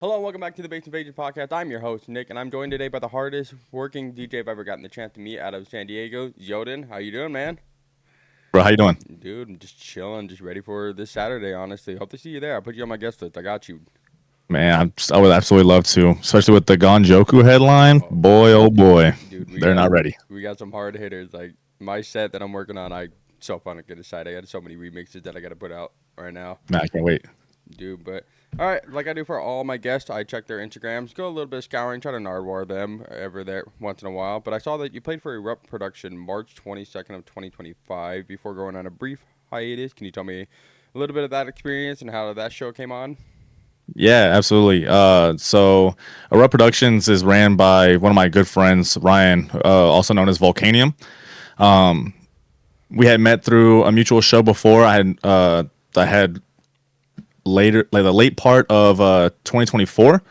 Hello and welcome back to the Bass Invasion podcast. I'm your host Nick, and I'm joined today by the hardest working DJ I've ever gotten the chance to meet out of San Diego, Xeodin. How you doing, man? Bro, how you doing? Dude, I'm just chilling, just ready for this Saturday. Honestly, hope to see you there. I put you on my guest list. I got you. Man, I would absolutely love to, especially with the Gonjoku headline. Oh, Boy, oh boy, dude, we they're got not ready. we got some hard hitters. Like my set that I'm working on, I so fun to get aside. I got so many remixes that I got to put out right now. Man, I can't wait. Dude, but all right, like I do for all my guests, I check their Instagrams, go a little bit of scouring, try to nardwar them ever there once in a while. But I saw that you played for Erupt Production March 22nd of 2025 before going on a brief hiatus. Can you tell me a little bit of that experience and how that show came on? Yeah, absolutely. So Erupt Productions is ran by one of my good friends, Ryan, also known as Volcanium. We had met through a mutual show before. I had later, like the late part of 2024,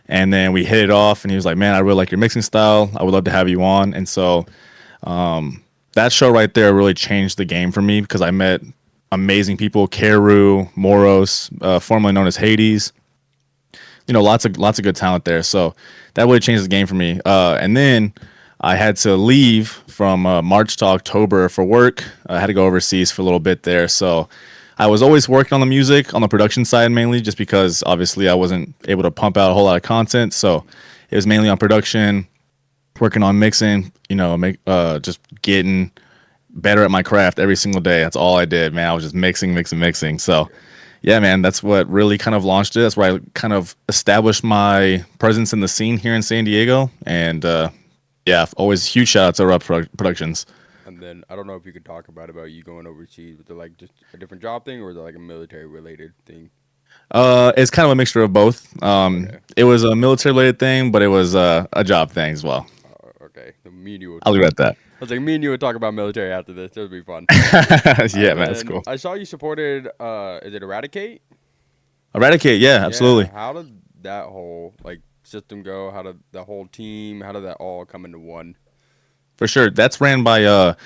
and then we hit it off. And he was like, "Man, I really like your mixing style. I would love to have you on." And so that show right there really changed the game for me because I met amazing people, Keru, Moros, formerly known as Hades. Lots of good talent there. So that really changed the game for me. And then I had to leave from March to October for work. I had to go overseas for a little bit there. So I was always working on the music, on the production side mainly, just because obviously I wasn't able to pump out a whole lot of content. So it was mainly on production, working on mixing, just getting better at my craft every single day. That's all I did, man. I was just mixing, mixing, mixing. So yeah, man, that's what really kind of launched it. That's where I kind of established my presence in the scene here in San Diego. And yeah, always huge shout out to Productions. And then I don't know if you could talk about you going overseas. Was it like just a different job thing, or was it like a military related thing? It's kind of a mixture of both. Okay, It was a military related thing, but it was a job thing as well. okay. So me and you would I'll leave it at I was like, me and you would talk about military after this. It would be fun. that. Yeah, And man, that's then cool. I saw you supported. Is it Eradicate? Eradicate, yeah, Yeah. absolutely. How did that whole like system go? How did the whole team? How did that all come into one? For sure. That's ran by the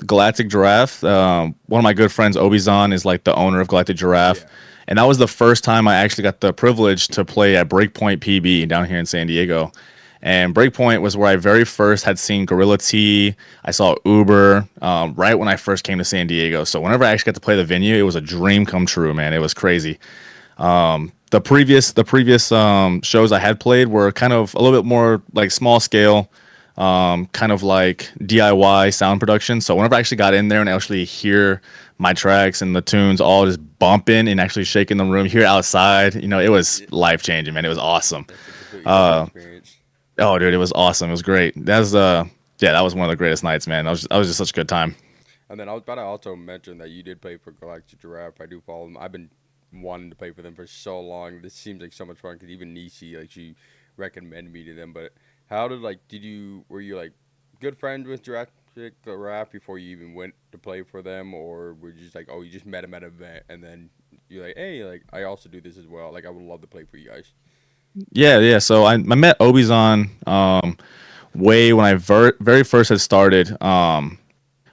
Galactic Giraffe. One of my good friends, Obizan, is like the owner of Galactic Giraffe. Yeah. And that was the first time I actually got the privilege to play at Breakpoint PB down here in San Diego. And Breakpoint was where I very first had seen Gorilla T. I saw Uber right when I first came to San Diego. So whenever I actually got to play the venue, it was a dream come true, man. It was crazy. The previous shows I had played were kind of a little bit more like small scale, kind of like DIY sound production. So whenever I actually got in there and actually hear my tracks and the tunes all just bumping and actually shaking the room here outside, it was Yeah, life changing, man. It was awesome. that's a completely different Uh, experience. oh, dude, it was awesome. It was great. Yeah, that was one of the greatest nights, man. That was just such a good time. And then I was about to also mention that you did play for Galactic Giraffe. I do follow them. I've been wanting to play for them for so long. This seems like so much fun because even Nisi, like she recommended me to them. But how did did you were you like good friends with Jurassic Giraffe before you even went to play for them, or were you just like, oh, you just met him at an event and then you're like, hey, like I also do this as well. Like I would love to play for you guys. Yeah, yeah. So I met Obizon way when I very first had started.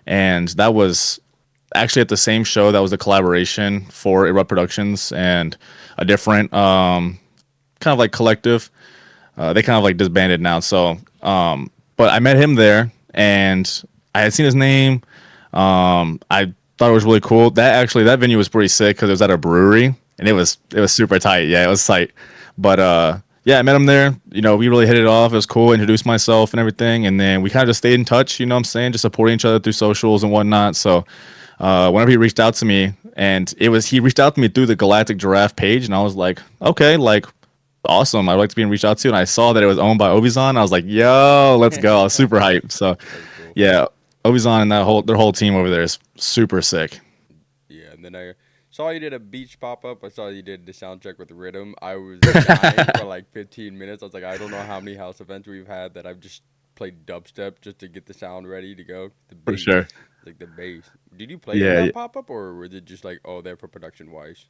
And that was actually at the same show that was a collaboration for Erupt Productions and a different kind of like collective. They kind of like disbanded now. So, but I met him there, and I had seen his name. I thought it was really cool. That venue was pretty sick because it was at a brewery, and it was super tight. Yeah, it was tight. But yeah, I met him there. We really hit it off. It was cool. Introduced myself and everything, and then we kind of just stayed in touch. You know what I'm saying? Just supporting each other through socials and whatnot. So whenever he reached out to me, and he reached out to me through the Galactic Giraffe page, and I was like, okay, like awesome. I'd like to be reached out to, and I saw that it was owned by Obizon. I was like, yo, let's go. I was super hyped. So That's cool. yeah, Obizon and their whole team over there is super sick. Yeah, and then I saw you did a beach pop up. I saw you did the sound check with Rhythm. I was dying for like 15 minutes. I was like, I don't know how many house events we've had that I've just played dubstep just to get the sound ready to go. The For bass, sure. like the bass. Did you play in Yeah, that yeah. pop up, or was it just like, oh, there for production wise?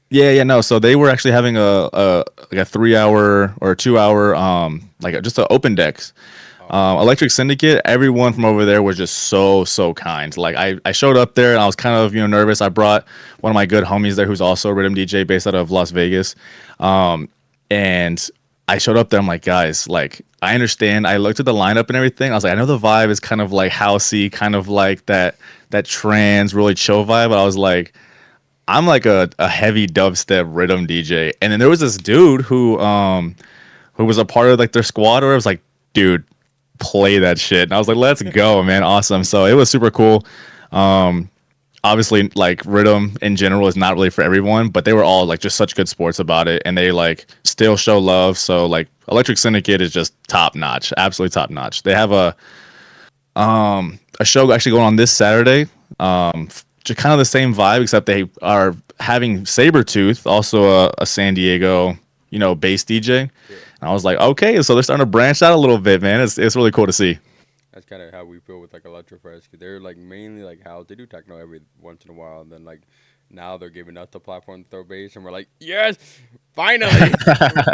Yeah, yeah, no. So they were actually having a 3 hour or 2 hour like just an open decks. Oh, Electric Syndicate, everyone from over there was just so kind. Like I showed up there and I was kind of nervous. I brought one of my good homies there who's also a rhythm DJ based out of Las Vegas. And I showed up there. I'm like, guys, like, I understand. I looked at the lineup and everything. I was like, I know the vibe is kind of like housey, kind of like that trance, really chill vibe. But I was like, I'm like a heavy dubstep rhythm DJ. And then there was this dude who was a part of like their squad, or it was like, dude, play that shit. And I was like, let's go, man. Awesome. So it was super cool. Obviously, like rhythm in general is not really for everyone, but they were all like just such good sports about it, and they like still show love. So like Electric Syndicate is just top notch, absolutely top notch. They have a show actually going on this Saturday. Just kind of the same vibe, except they are having Sabretooth, also a San Diego, bass DJ. And Yeah. I was like, okay, so they're starting to branch out a little bit, man. It's really cool to see. That's kind of how we feel with like Electrofresh, because they're like mainly like house. They do techno every once in a while, and then like now they're giving us the platform to throw bass, and we're like, yes, finally,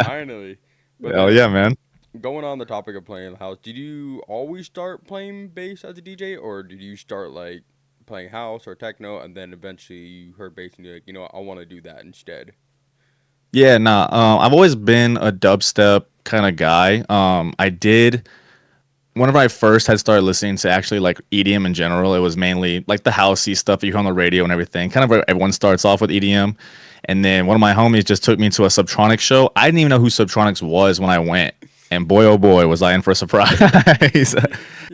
finally. But Hell yeah, then man. going on the topic of playing house, did you always start playing bass as a DJ, or did you start like playing house or techno, and then eventually you heard bass and you're like, you know what, I want to do that instead? Yeah, nah. I've always been a dubstep kind of guy. I did whenever I first had started listening to actually like EDM in general, it was mainly like the housey stuff that you hear on the radio and everything. Kind of where everyone starts off with EDM. And then one of my homies just took me to a Subtronics show. I didn't even know who Subtronics was when I went. And boy, oh boy, was I in for a surprise. Yes, sir.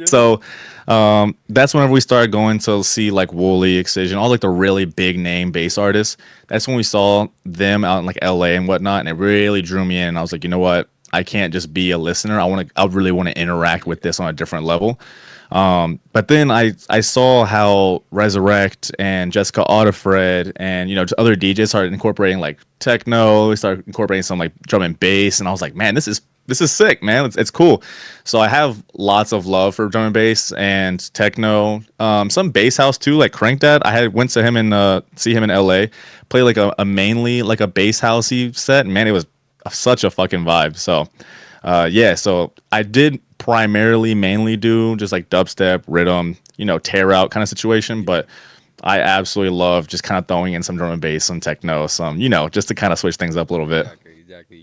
So that's whenever we started going to see like Wooly, Excision, all like the really big name bass artists. That's when we saw them out in like LA and whatnot. And it really drew me in. And I was like, you know what? I can't just be a listener. I really want to interact with this on a different level. But then I saw how Resurrect and Jessica Audifred and other DJs started incorporating like techno. They started incorporating some like drum and bass, and I was like, man, this is sick, man. It's cool. So I have lots of love for drum and bass and techno. Some bass house too, like Crank Dad. I had went to him and see him in LA, play like a mainly like a bass housey set. And man, it was such a fucking vibe. So yeah, so I did primarily mainly do just like dubstep, rhythm, tear out kind of situation, Yeah. but I absolutely love just kind of throwing in some drum and bass, some techno, some, just to kind of switch things up a little bit. Exactly, exactly.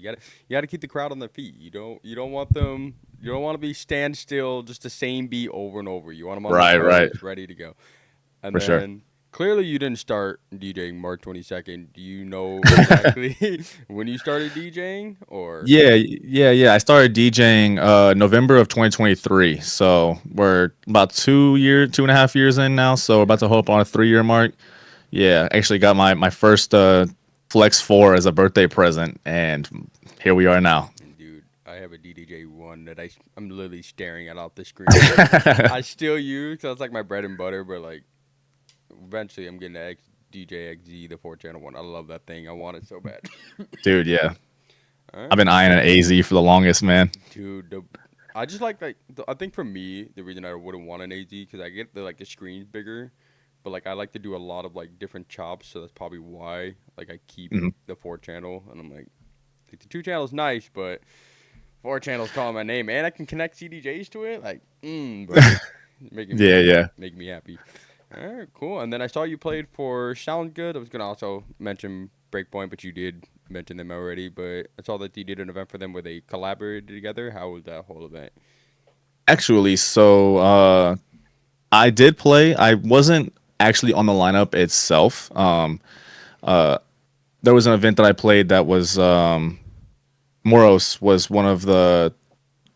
You gotta keep the crowd on their feet. You don't want them. You don't want to be stand still, just the same beat over and over. You want them on their Right, right. toes, ready to go. And For sure. then clearly you didn't start DJing March 22nd. Do you know exactly when you started DJing, or? Yeah. I started DJing November of 2023. So we're about 2.5 years in now. So we're about to hope on a 3-year mark. Yeah, actually got my first Flex 4 as a birthday present, and here we are now. Dude, I have a DDJ one that I'm literally staring at off the screen. Like, I still use, so it's like my bread and butter. But like eventually, I'm getting the DJ XZ, the 4 channel one. I love that thing. I want it so bad. Dude, yeah. All I've right. been eyeing an AZ for the longest, man. Dude, I just like I think for me the reason I wouldn't want an AZ because I get the screen's bigger, but like I like to do a lot of like different chops, so that's probably why like I keep Mhm. the 4 channel, and I'm like the 2 channel is nice, but 4 channels calling my name, and I can connect CDJs to it, like bro, making Yeah, me yeah. making me happy. All right, cool. And then I saw you played for Sound Good. I was gonna also mention Breakpoint, but you did mention them already. But I saw that you did an event for them where they collaborated together. How was that whole event? Actually, so I did play. I wasn't actually on the lineup itself. There was an event that I played that was Moros was one of the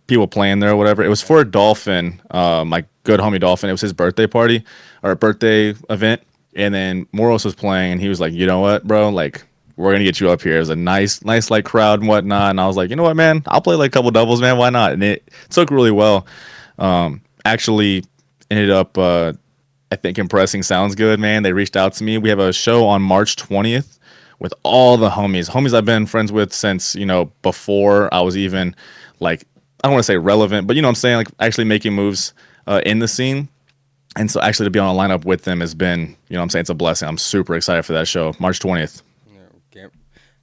people playing there or whatever. It was Okay. for Dolphin, my good homie Dolphin. It was his birthday party or birthday event, and then Moros was playing, and he was like, "You know what, bro? Like, we're gonna get you up here." It was a nice like crowd and whatnot, and I was like, "You know what, man? I'll play like a couple doubles, man. Why not?" And it took really well. Actually, ended up, I think, impressing. Sounds good, man. They reached out to me. We have a show on March 20th with all the homies I've been friends with since before I was even like I don't want to say relevant, but you know what I'm saying, like actually making moves in the scene. And so actually to be on a lineup with them has been, what I'm saying, it's a blessing. I'm super excited for that show, March 20th. Yeah, can't.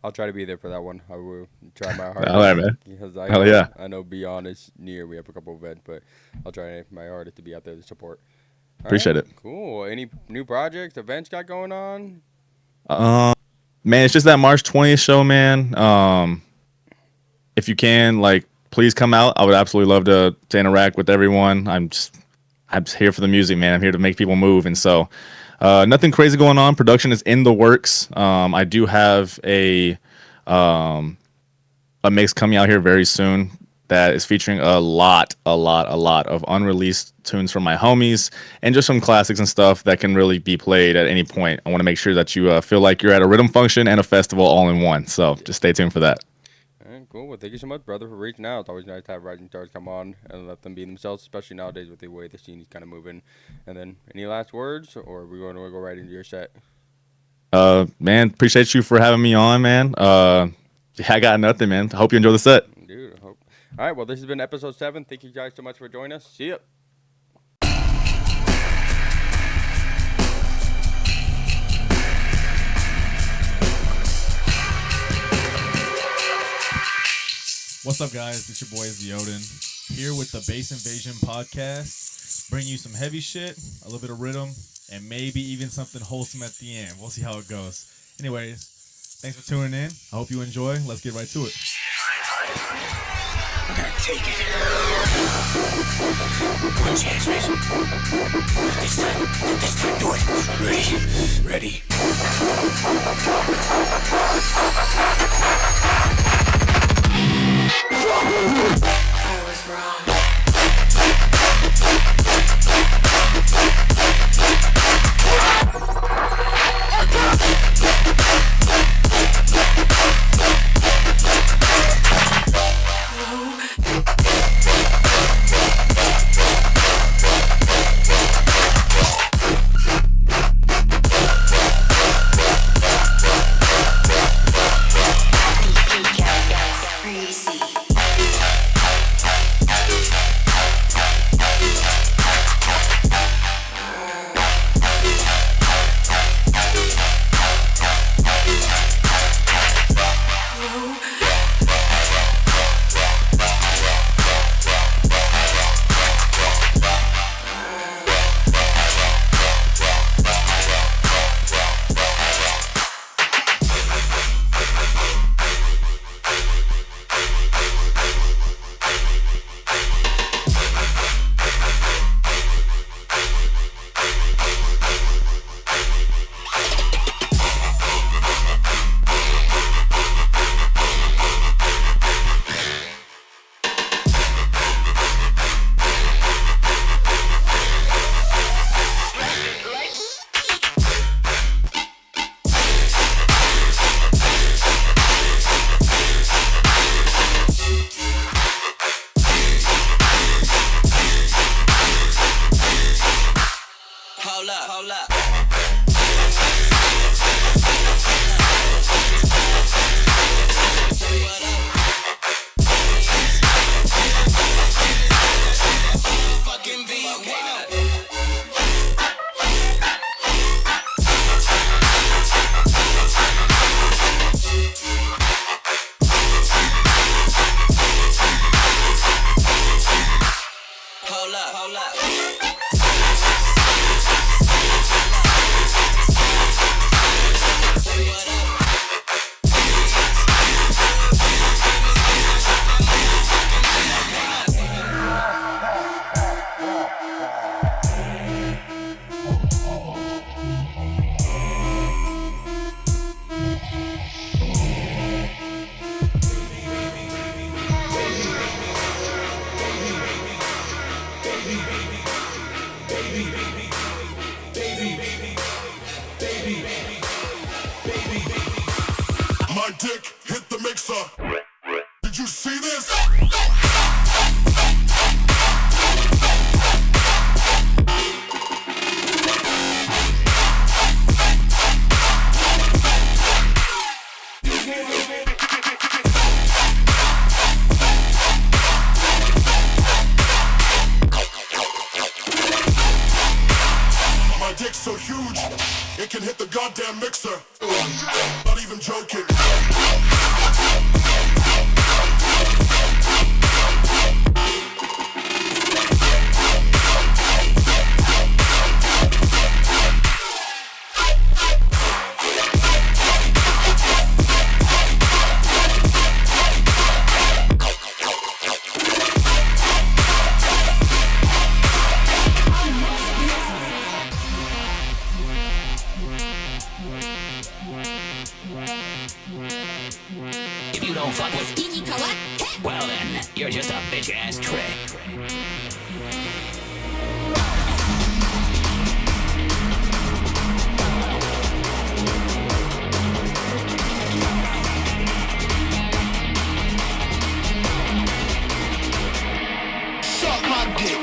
I'll try to be there for that one. I will try my All right, hardest man. because Hell yeah. I know Beyond is near. We have a couple events, but I'll try my hardest to be out there to support. All right, Appreciate it. cool. Any new projects, events got going on? Man, it's just that March 20th show, man. if you can, like, please come out. I would absolutely love to interact with everyone. I'm just here for the music, man. I'm here to make people move, and so nothing crazy going on. Production is in the works. I do have a mix coming out here very soon that is featuring a lot of unreleased tunes from my homies and just some classics and stuff that can really be played at any point. I want to make sure that you feel like you're at a rhythm function and a festival all in one. So just stay tuned for that. All right, cool. Well, thank you so much, brother, for reaching out. It's always nice to have rising stars come on and let them be themselves, especially nowadays with the way the scene is kind of moving. And then, any last words, or are we going to go right into your set? Man, appreciate you for having me on, man. Yeah, I got nothing, man. I hope you enjoy the set. Dude, I hope. All right, well, this has been episode 7. Thank you guys so much for joining us. See ya. What's up, guys? It's your boy Xeodin here with the Bass Invasion podcast. Bring you some heavy shit, a little bit of rhythm, and maybe even something wholesome at the end. We'll see how it goes. Anyways, thanks for tuning in. I hope you enjoy. Let's get right to it. We're gonna take it. One chance, Razor. This time, do it. Ready? I was wrong. Hold up. Fucking V, okay now. Hold up. My dick hit the mixer. Did you see this? My dick's so huge, it can hit the goddamn mixer. Not even joking. bitch ass track. Suck my dick.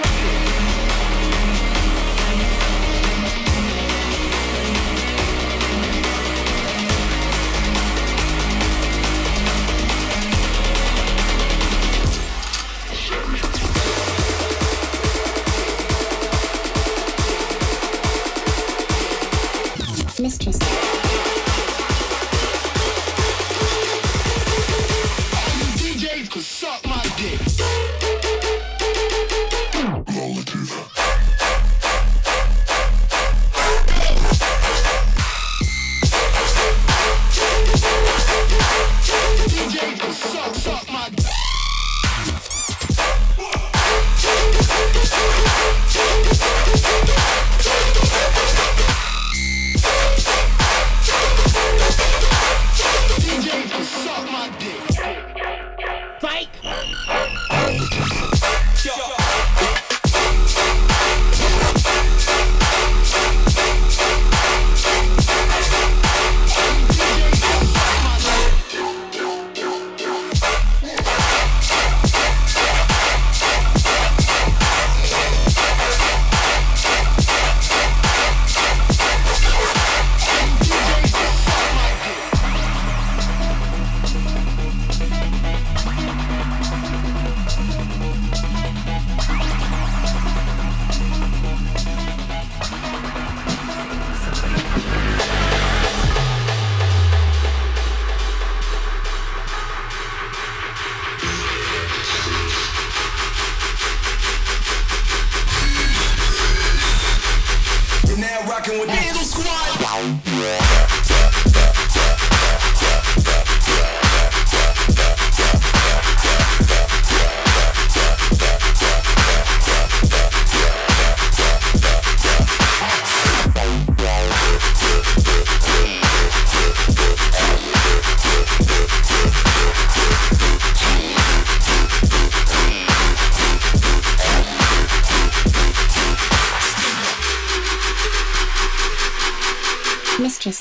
Mistress. DJs could suck my dick. DJs could suck my dick. DJs could suck my dick. Psych! You're now rocking with the Eagle Squad. Mistress.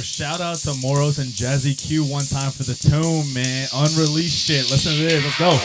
shout out to Moros and Jazzy Q one time for the tune, man. Unreleased shit. Listen to this. Let's go.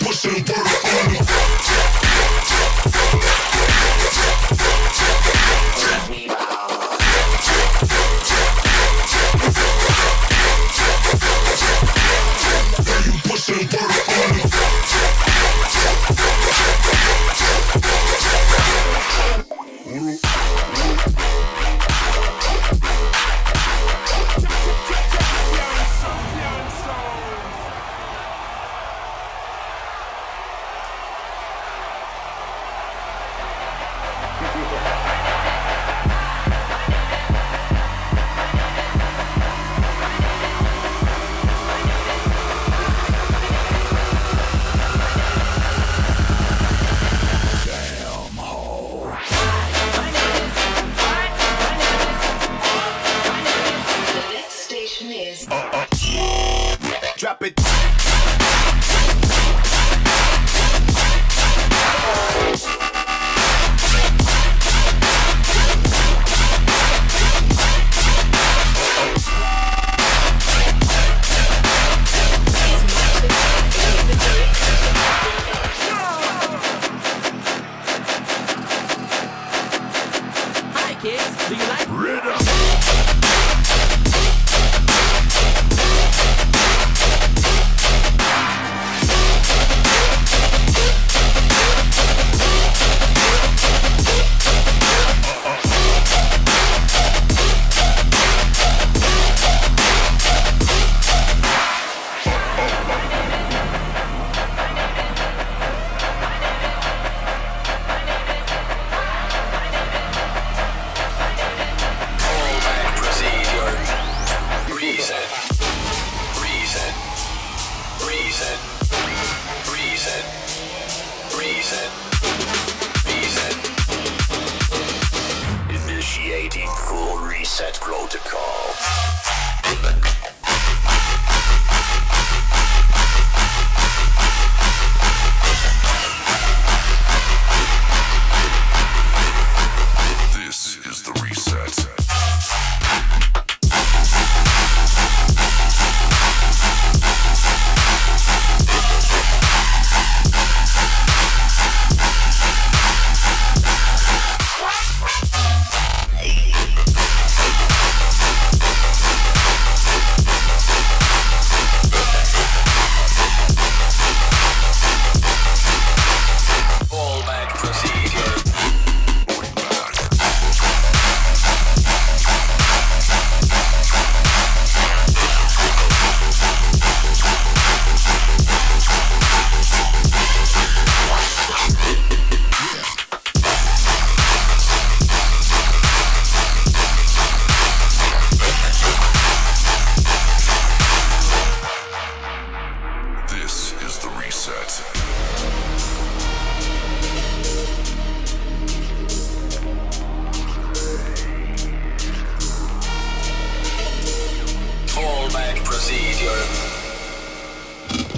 Pushing work on the protocol. This is the reset. Fallback procedure. Going back. This is the reset. Fallback procedure.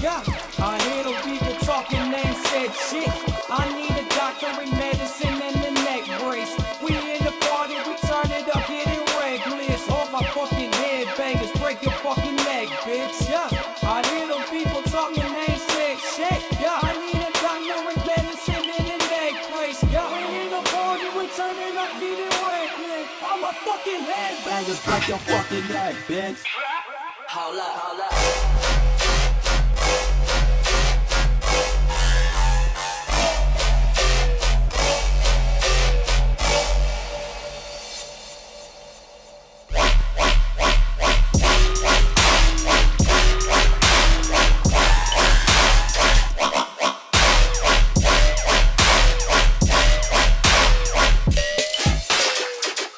Yeah, I hear the people talking and said shit. I need a doctor in medicine and a neck brace. We in the party, we turn it up, getting reckless. All my fucking headbangers, break your fucking neck, bitch. Yeah, I hear the people talking and said shit. Yeah, I need a doctor in medicine and a neck brace. Yeah, we in the party, we turn it up, getting reckless. All my fucking headbangers, break your fucking neck, bitch. Hold up, hold up.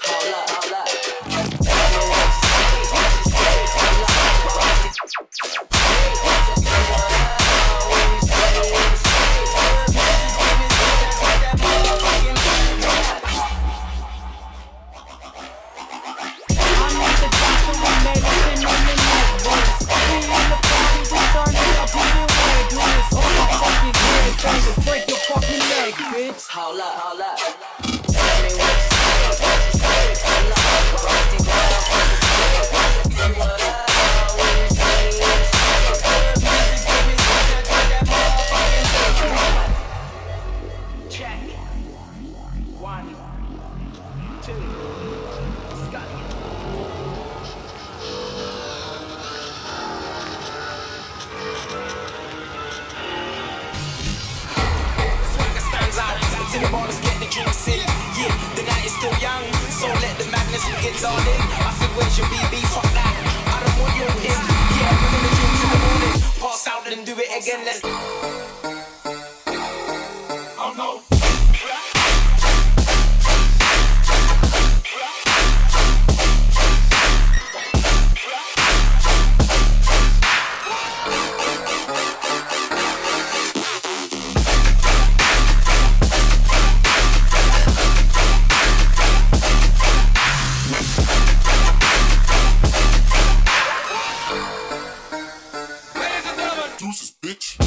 Hold up, hold up. Break your fucking leg, bitch. Hold up, hold up. Check. 1, 2. Swagger stands out until the bars get the drinks in. Yeah, the night is still young, so let the madness begin, darling. I said, where's your BB? Fuck that. I don't want your pin. Yeah, we're gonna drink till the morning. Pass out and do it again. Let's. Oh no. Deuces, bitch.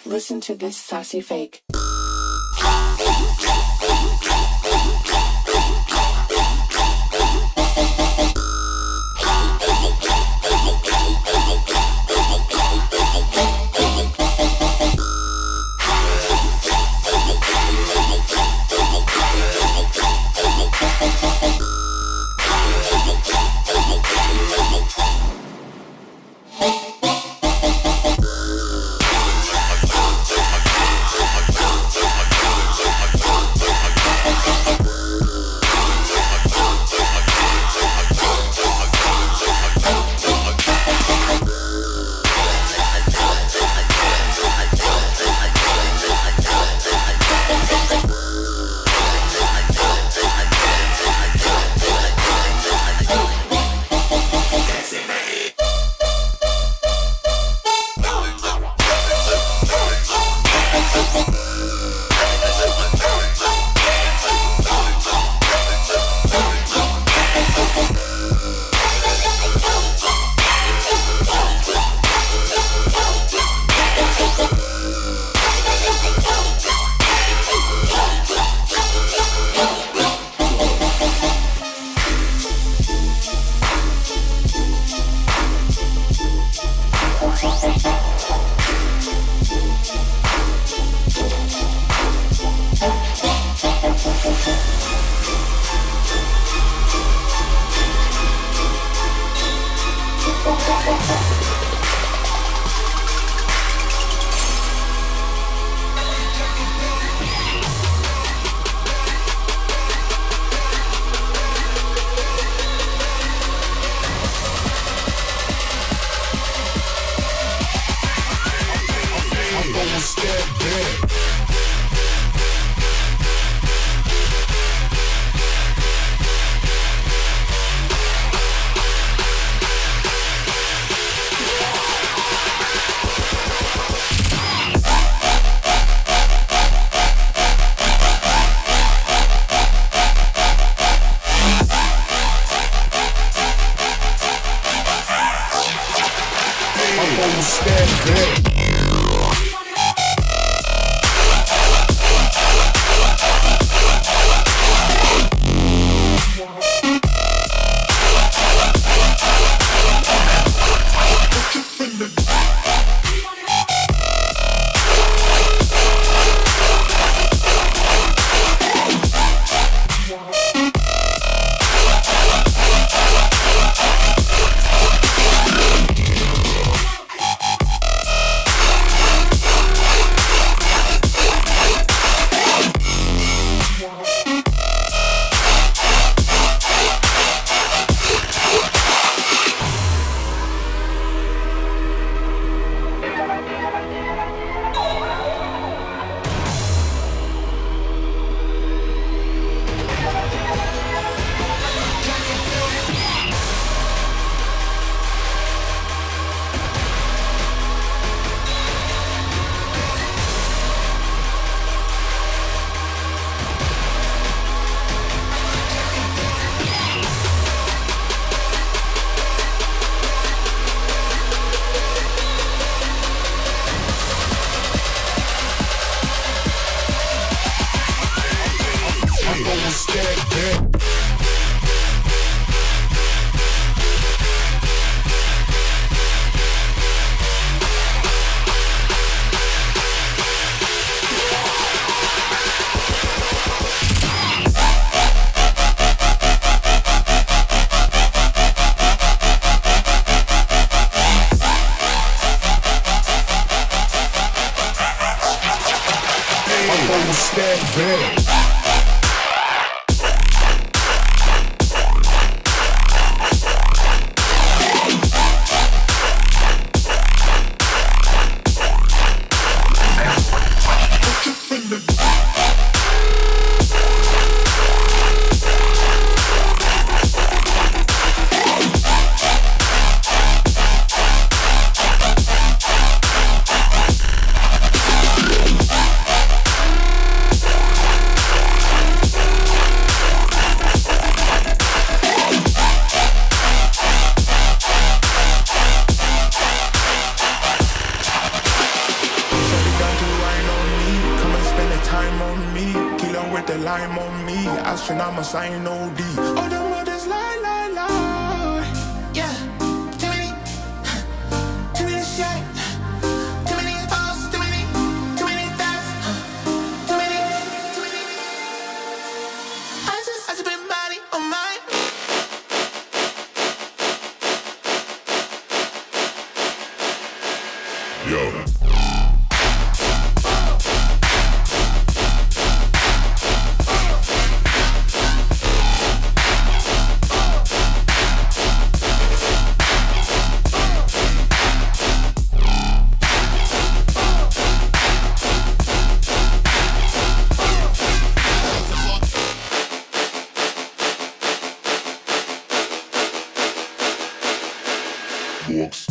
Listen to this saucy fake. with the lime on me. Astronaut, sign OD. All the mothers lie, lie, lie. Yeah, too many shit. Too many thoughts, too many thoughts. Too many. I just been body on mine. Yo. Books.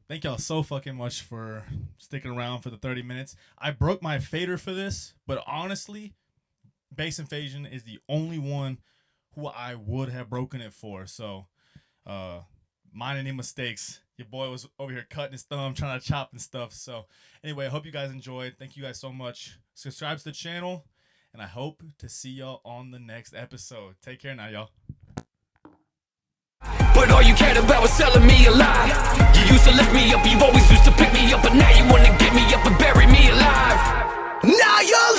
Thank y'all so fucking much for sticking around for the 30 minutes. I broke my fader for this, but honestly, Bass Invasion is the only one who I would have broken it for. So, mind any mistakes. Your boy was over here cutting his thumb, trying to chop and stuff. So, anyway, I hope you guys enjoyed. Thank you guys so much. Subscribe to the channel, and I hope to see y'all on the next episode. Take care now, y'all. But all you cared about was selling me a lie. You used to lift me up, you always used to pick me up, but now you wanna get me up and bury me alive. Now you're